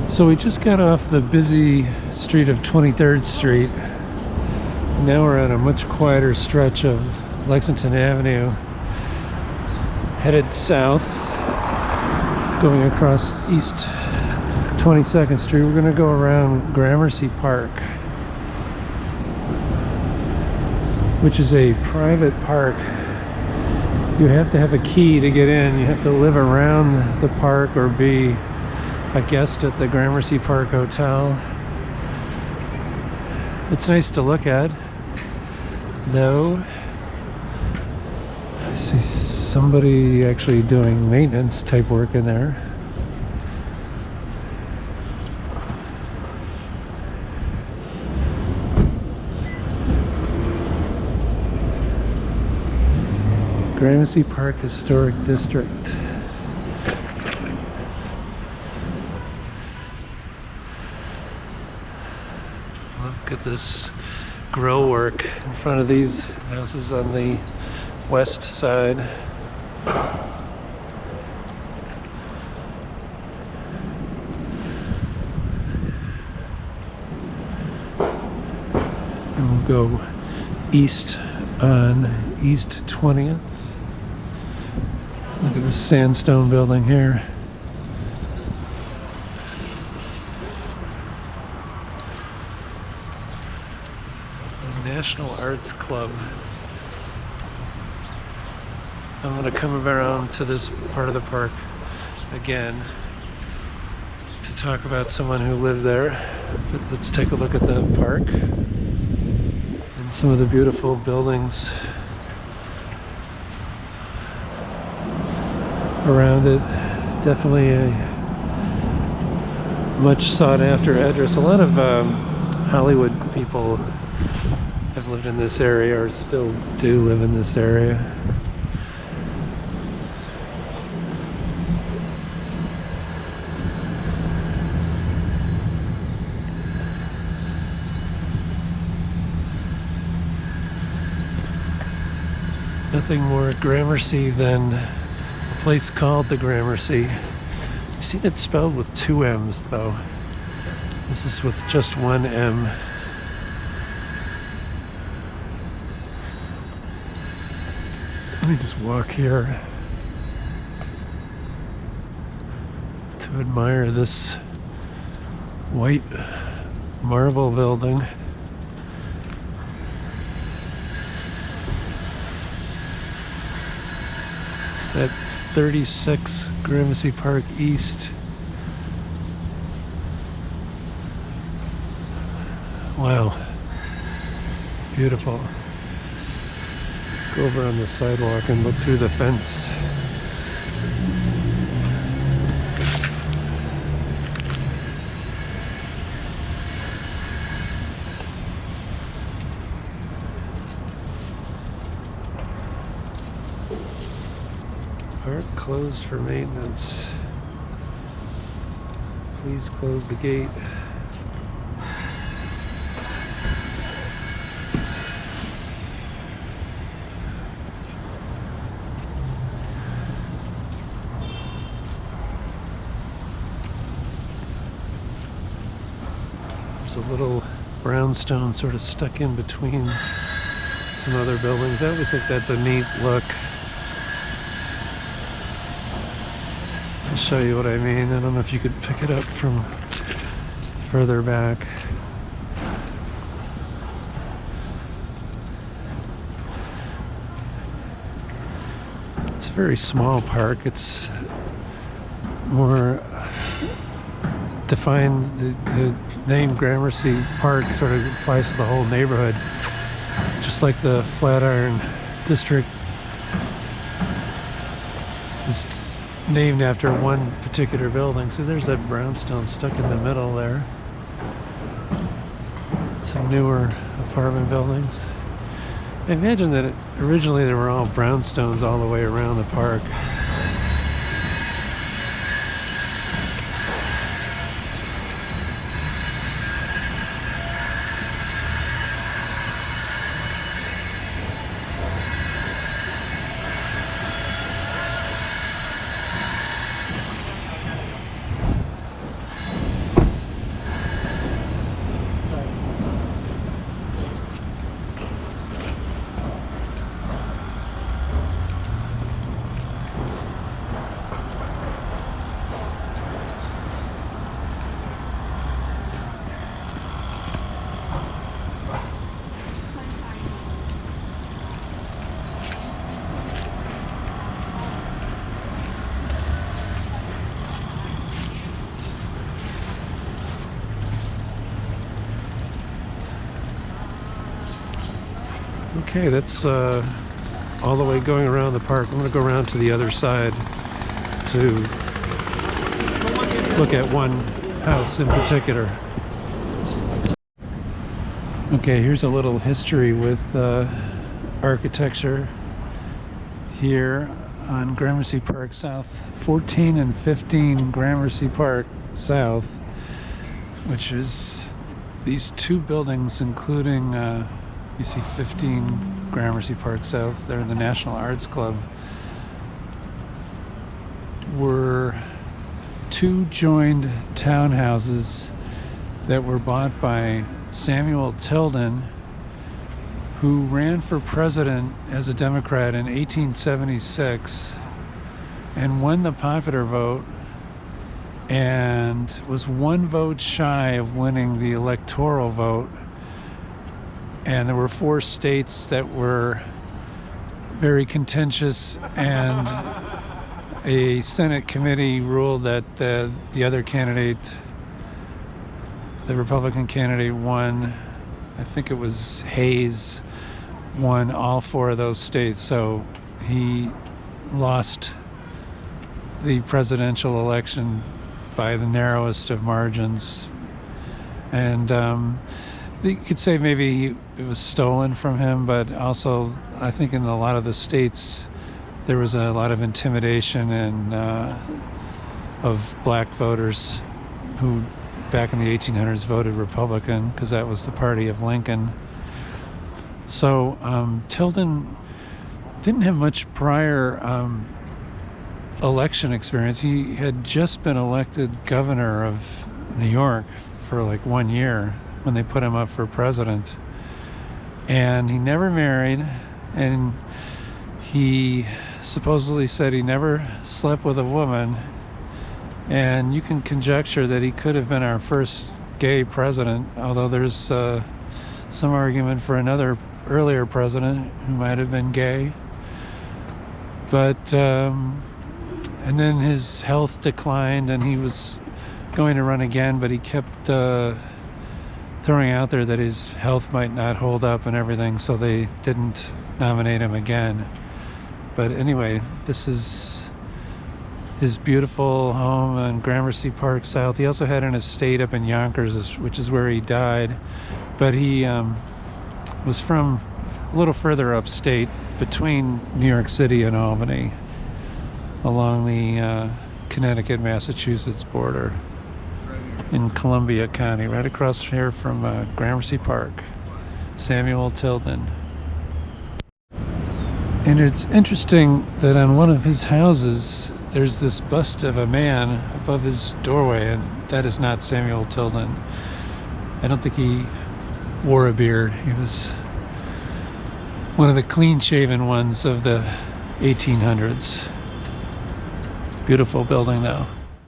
So we just got off the busy street of 23rd Street. Now we're on a much quieter stretch of Lexington Avenue, headed south, going across East 22nd Street. We're going to go around Gramercy Park, which is a private park. You have to have a key to get in. You have to live around the park or be a guest at the Gramercy Park Hotel. It's nice to look at, though. I see somebody actually doing maintenance type work in there. Gramercy Park Historic District. Look at this grill work in front of these houses on the west side. And we'll go east on East 20th. Look at this sandstone building here. National Arts Club. I'm going to come around to this part of the park again to talk about someone who lived there. But let's take a look at the park and some of the beautiful buildings around it. Definitely a much sought after address. A lot of Hollywood people have lived in this area, or still do live in this area. Nothing more at Gramercy than a place called the Gramercy. I've seen it spelled with 2 M's though. This is with just 1 M. Let me just walk here to admire this white marble building. At 36 Gramercy Park East. Wow, beautiful. Go over on the sidewalk and look through the fence. Park closed for maintenance. Please close the gate. A little brownstone sort of stuck in between some other buildings. I always think that's a neat look. I'll show you what I mean. I don't know if you could pick it up from further back. It's a very small park. It's more defined. The name Gramercy Park sort of applies to the whole neighborhood, just like the Flatiron District is named after one particular building. So there's that brownstone stuck in the middle there. Some newer apartment buildings. I imagine that originally they were all brownstones all the way around the park. Okay, that's all the way going around the park. I'm going to go around to the other side to look at one house in particular. Okay, here's a little history with architecture here on Gramercy Park South. 14 and 15 Gramercy Park South, which is these two buildings, including you see 15 Gramercy Park South, they're in the National Arts Club, were two joined townhouses that were bought by Samuel Tilden, who ran for president as a Democrat in 1876 and won the popular vote and was one vote shy of winning the electoral vote. And there were 4 states that were very contentious, and a Senate committee ruled that the other candidate, the Republican candidate, won. I think it was Hayes, won all 4 of those states, so he lost the presidential election by the narrowest of margins. And you could say maybe it was stolen from him, but also I think in a lot of the states there was a lot of intimidation and of black voters who back in the 1800s voted Republican because that was the party of Lincoln. So Tilden didn't have much prior election experience. He had just been elected governor of New York for like 1 year when they put him up for president. And he never married, and he supposedly said he never slept with a woman. And you can conjecture that he could have been our first gay president, although there's some argument for another earlier president who might have been gay. But and then his health declined and he was going to run again, but he kept throwing out there that his health might not hold up and everything, so they didn't nominate him again. But anyway, this is his beautiful home on Gramercy Park South. He also had an estate up in Yonkers, which is where he died. But he was from a little further upstate, between New York City and Albany, along the Connecticut-Massachusetts border in Columbia County, right across here from Gramercy Park. Samuel Tilden. And it's interesting that on one of his houses there's this bust of a man above his doorway, and that is not Samuel Tilden. I don't think he wore a beard. He was one of the clean-shaven ones of the 1800s. Beautiful building though.